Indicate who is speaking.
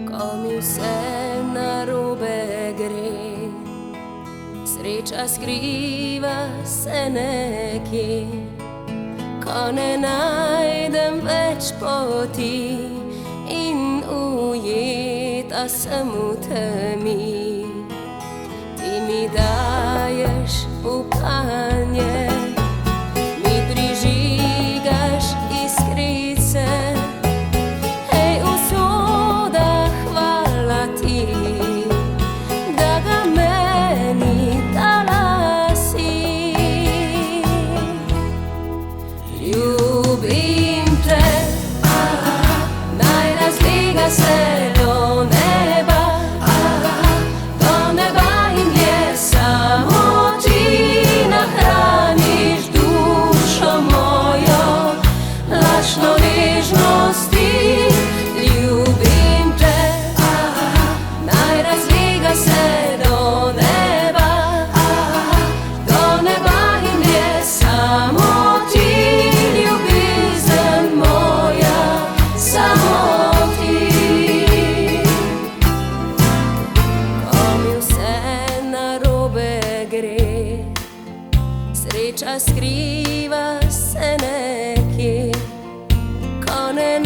Speaker 1: ko mi vse narobe gre. Sreča skriva se nekje, ko ne najdem več poti in ujeta sem v temi. Ti mi daješ upanje, mi prižigaš iskrice. Hej, usoda, hvala ti, da ga meni dala si. Ljubim te, naj razliga se do neba, do neba in dlje, samo ti nahraniš dušo mojo, lačno nežnosti. Ljubim te, naj razliga se do neba, do neba in dlje, samo ti, ljubezen moja, samo ti. Ko mi vse narobe gre, sreča skriva se nekje, ko ne